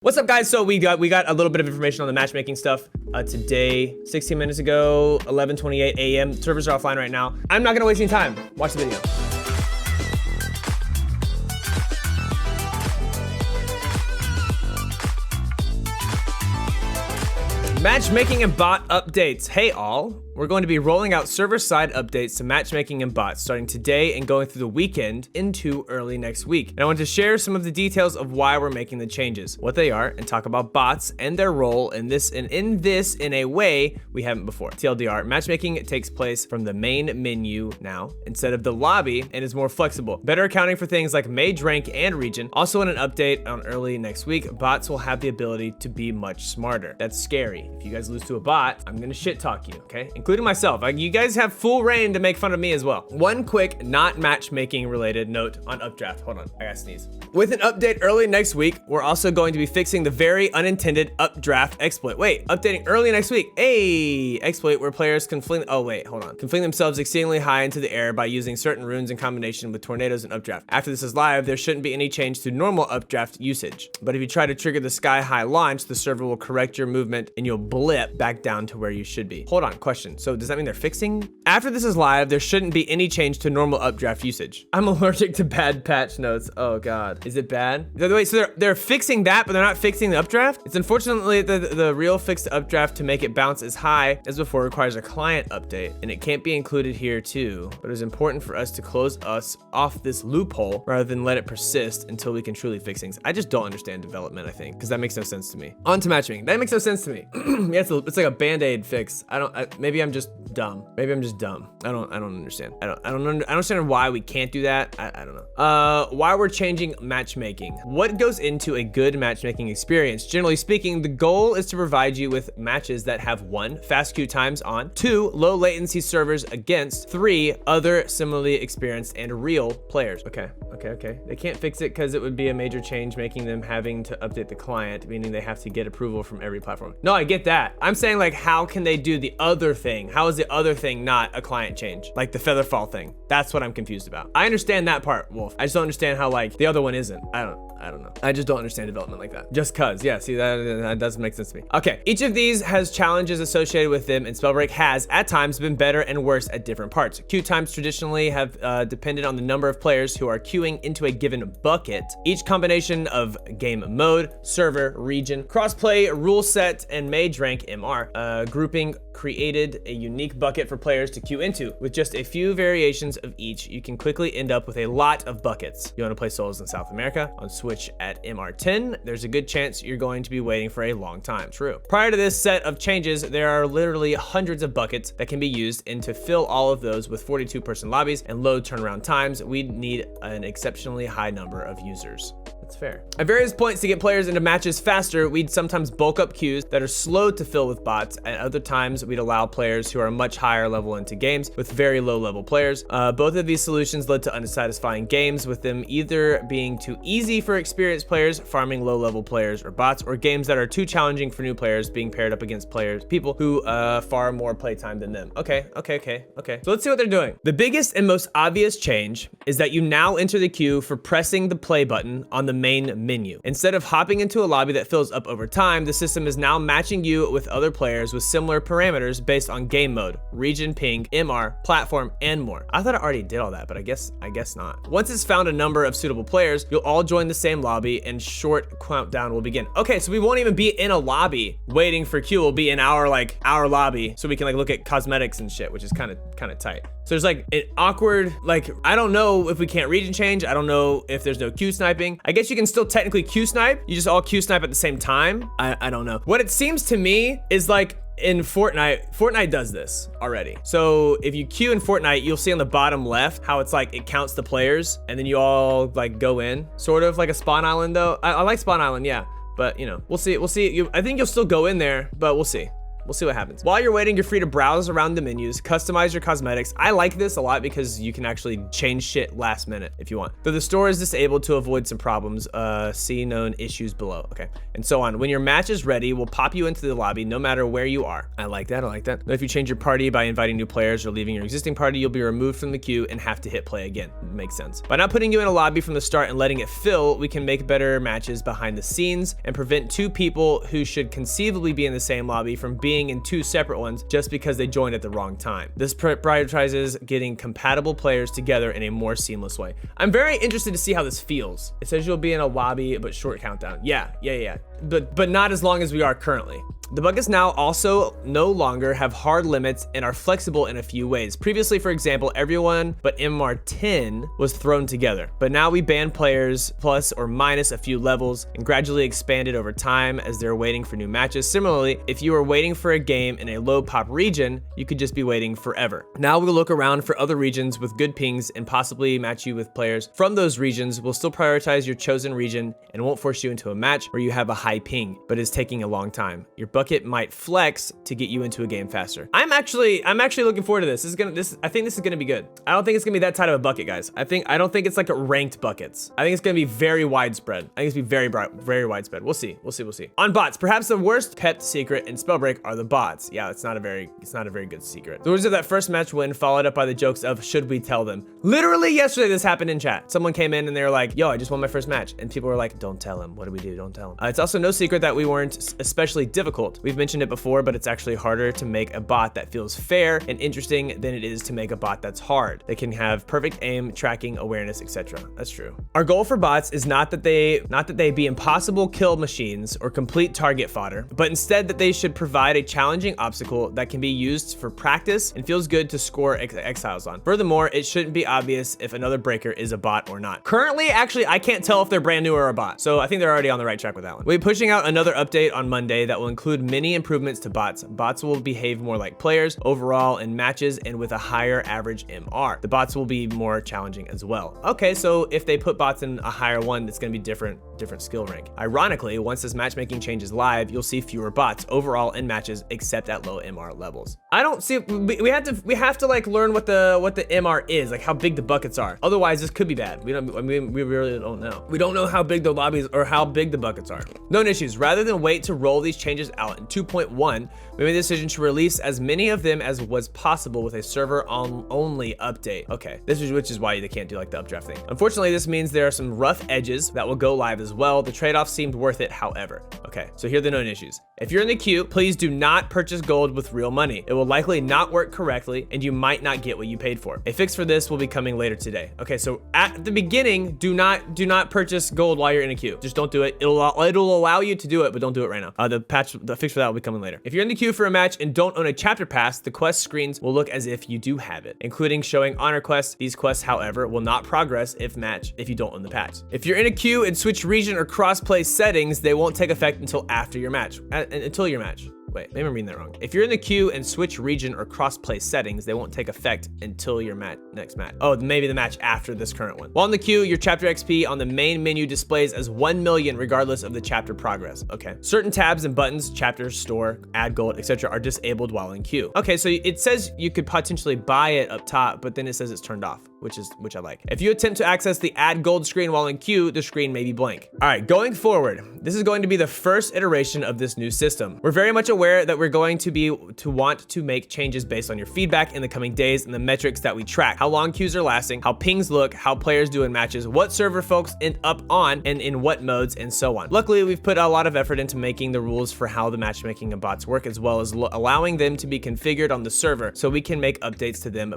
What's up, guys? So we got a little bit of information on the matchmaking stuff today, 16 minutes ago, 11:28 a.m. Servers are offline right now. I'm not gonna waste any time. Watch the video. Matchmaking and bot updates. Hey all, we're going to be rolling out server-side updates to matchmaking and bots starting today and going through the weekend into early next week. And I want to share some of the details of why we're making the changes, what they are, and talk about bots and their role in this in a way we haven't before. TLDR, matchmaking takes place from the main menu now instead of the lobby and is more flexible, better accounting for things like mage rank and region. Also in an update on early next week, bots will have the ability to be much smarter. That's scary. If you guys lose to a bot, I'm gonna shit talk you, okay? Including myself. You guys have full reign to make fun of me as well. One quick, not matchmaking related note on Updraft. Hold on, I gotta sneeze. With an update early next week, we're also going to be fixing the very unintended Updraft exploit. Wait, updating early next week. Hey, exploit where players can fling, oh wait, hold on. Can fling themselves exceedingly high into the air by using certain runes in combination with tornadoes and Updraft. After this is live, there shouldn't be any change to normal Updraft usage. But if you try to trigger the sky high launch, the server will correct your movement and you'll blip back down to where you should be. Hold on, question. So does that mean they're fixing? After this is live, there shouldn't be any change to normal Updraft usage. I'm allergic to bad patch notes. Oh God, is it bad? Wait, so they're fixing that, but they're not fixing the Updraft? It's unfortunately the real fix to Updraft to make it bounce as high as before requires a client update, and it can't be included here too. But it's important for us to close us off this loophole rather than let it persist until we can truly fix things. I just don't understand development, I think, because that makes no sense to me. On to matchmaking. That makes no sense to me. Yeah, it's like a band-aid fix. Maybe I'm just dumb. Maybe I'm just dumb. I don't understand. I don't understand why we can't do that. I don't know. Why we're changing matchmaking. What goes into a good matchmaking experience? Generally speaking, the goal is to provide you with matches that have 1, fast queue times on, 2, low latency servers against, 3, other similarly experienced and real players. Okay. They can't fix it because it would be a major change, making them having to update the client, meaning they have to get approval from every platform. No, I get that. I'm saying, like, how can they do the other thing? How is the other thing not a client change? Like the Featherfall thing. That's what I'm confused about. I understand that part, Wolf. I just don't understand how, like, the other one isn't. I don't know. I just don't understand development like that. Just cause, yeah, see, that doesn't make sense to me. Okay, each of these has challenges associated with them, and Spellbreak has, at times, been better and worse at different parts. Queue times traditionally have depended on the number of players who are queuing into a given bucket. Each combination of game mode, server, region, crossplay, rule set, and mage rank MR grouping created a unique bucket for players to queue into. With just a few variations of each, you can quickly end up with a lot of buckets. You want to play solos in South America on Switch at MR10, there's a good chance you're going to be waiting for a long time. True. Prior to this set of changes, there are literally hundreds of buckets that can be used, and to fill all of those with 42-person lobbies and low turnaround times, we'd need an exceptionally high number of users. That's fair. At various points to get players into matches faster, we'd sometimes bulk up queues that are slow to fill with bots. At other times, we'd allow players who are much higher level into games with very low level players. Both of these solutions led to unsatisfying games, with them either being too easy for experienced players, farming low level players or bots, or games that are too challenging for new players, being paired up against people who far more playtime than them. Okay. So let's see what they're doing. The biggest and most obvious change is that you now enter the queue for pressing the play button on the main menu. Instead of hopping into a lobby that fills up over time, the system is now matching you with other players with similar parameters based on game mode, region, ping, MR, platform, and more. I thought I already did all that, but I guess not. Once it's found a number of suitable players, you'll all join the same lobby and short countdown will begin. Okay, so we won't even be in a lobby waiting for queue. We'll be in our lobby so we can look at cosmetics and shit, which is kind of tight. So there's an awkward, I don't know if we can't region change. I don't know if there's no queue sniping. I guess you can still technically queue snipe. You just all queue snipe at the same time. I don't know. What it seems to me is in Fortnite does this already. So if you queue in Fortnite, you'll see on the bottom left how it's it counts the players and then you all go in, sort of like a spawn island though. I like spawn island, yeah. But we'll see. I think you'll still go in there, but we'll see. We'll see what happens. While you're waiting, you're free to browse around the menus, customize your cosmetics. I like this a lot because you can actually change shit last minute if you want. Though the store is disabled to avoid some problems, see known issues below. Okay, and so on. When your match is ready, we'll pop you into the lobby no matter where you are. I like that, I like that. Now, if you change your party by inviting new players or leaving your existing party, you'll be removed from the queue and have to hit play again. Makes sense. By not putting you in a lobby from the start and letting it fill, we can make better matches behind the scenes and prevent two people who should conceivably be in the same lobby from being in two separate ones just because they joined at the wrong time. This prioritizes getting compatible players together in a more seamless way. I'm very interested to see how this feels. It says you'll be in a lobby, but short countdown. Yeah. But not as long as we are currently. The buckets now also no longer have hard limits and are flexible in a few ways. Previously, for example, everyone but MR10 was thrown together, but now we ban players plus or minus a few levels and gradually expanded over time as they're waiting for new matches. Similarly, if you were waiting for a game in a low pop region, you could just be waiting forever. Now we'll look around for other regions with good pings and possibly match you with players from those regions. We'll still prioritize your chosen region and won't force you into a match where you have a high ping, but is taking a long time. Your bucket might flex to get you into a game faster. I'm actually looking forward to this. I think this is gonna be good. I don't think it's gonna be that tight of a bucket, guys. I don't think it's like a ranked buckets. I think it's gonna be very widespread. I think it's gonna be very widespread. We'll see. On bots, perhaps the worst kept secret in Spellbreak are the bots. Yeah, it's not a very good secret. The words of that first match win followed up by the jokes of should we tell them? Literally yesterday this happened in chat. Someone came in and they were like, yo, I just won my first match. And people were like, don't tell him. What do we do? Don't tell him. It's also no secret that we weren't especially difficult. We've mentioned it before, but it's actually harder to make a bot that feels fair and interesting than it is to make a bot that's hard. They can have perfect aim, tracking, awareness, etc. That's true. Our goal for bots is not that they be impossible kill machines or complete target fodder, but instead that they should provide a challenging obstacle that can be used for practice and feels good to score exiles on. Furthermore, it shouldn't be obvious if another breaker is a bot or not. Currently, actually, I can't tell if they're brand new or a bot, so I think they're already on the right track with that one. We'll be pushing out another update on Monday that will include many improvements to bots. Bots will behave more like players overall in matches and with a higher average MR. The bots will be more challenging as well. Okay, so if they put bots in a higher one, it's gonna be different skill rank. Ironically, once this matchmaking changes live, you'll see fewer bots overall in matches except at low MR levels. I don't see, we have to like learn what the MR is, like how big the buckets are. Otherwise, this could be bad. We really don't know. We don't know how big the lobbies or how big the buckets are. Known issues. Rather than wait to roll these changes out in 2.1, we made the decision to release as many of them as was possible with a server only update. Okay, which is why they can't do like the updraft thing. Unfortunately, this means there are some rough edges that will go live as well. The trade-off seemed worth it, however. Okay, so here are the known issues. If you're in the queue, please do not purchase gold with real money. It will likely not work correctly and you might not get what you paid for. A fix for this will be coming later today. Okay, so at the beginning, do not purchase gold while you're in a queue. Just don't do it. It'll allow you to do it, but don't do it right now. The fix for that will be coming later. If you're in the queue for a match and don't own a chapter pass, the quest screens will look as if you do have it, including showing honor quests. These quests, however, will not progress if you don't own the patch. If you're in a queue and switch region or crossplay settings, they won't take effect until after your match. Until your match. Wait, maybe I'm reading that wrong. If you're in the queue and switch region or crossplay settings, they won't take effect until your next match. Oh, maybe the match after this current one. While in the queue, your chapter XP on the main menu displays as 1 million regardless of the chapter progress. Okay. Certain tabs and buttons, chapter, store, add gold, etc. are disabled while in queue. Okay, so it says you could potentially buy it up top, but then it says it's turned off, which I like. If you attempt to access the add gold screen while in queue, the screen may be blank. All right, going forward, this is going to be the first iteration of this new system. We're very much aware that we're going to want to make changes based on your feedback in the coming days and the metrics that we track. How long queues are lasting, how pings look, how players do in matches, what server folks end up on, and in what modes, and so on. Luckily, we've put a lot of effort into making the rules for how the matchmaking and bots work, as well as allowing them to be configured on the server so we can make updates to them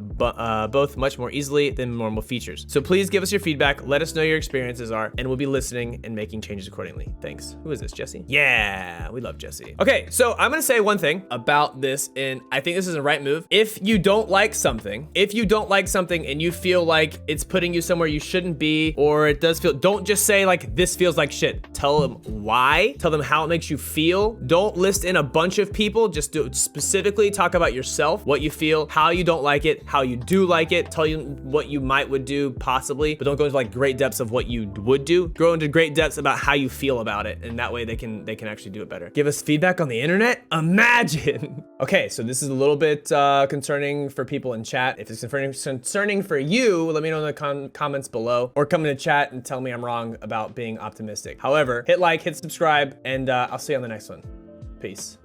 both much more easily than normal features. So please give us your feedback, let us know your experiences are, and we'll be listening and making changes accordingly. Thanks. Who is this, Jesse? Yeah, we love Jesse. Okay, so I'm gonna say one thing about this, and I think this is the right move. If you don't like something and you feel like it's putting you somewhere you shouldn't be, or it does feel, don't just say like, this feels like shit. Tell them why, tell them how it makes you feel. Don't list in a bunch of people, just specifically talk about yourself, what you feel, how you don't like it, how you do like it, tell you what what you would do possibly, but don't go into like great depths of what you would do. Go into great depths about how you feel about it, and that way they can actually do it better. Give us feedback on the internet? Imagine. Okay, so this is a little bit concerning for people in chat. If it's concerning for you, let me know in the comments below, or come in the chat and tell me I'm wrong about being optimistic. However, hit like, hit subscribe, and I'll see you on the next one. Peace.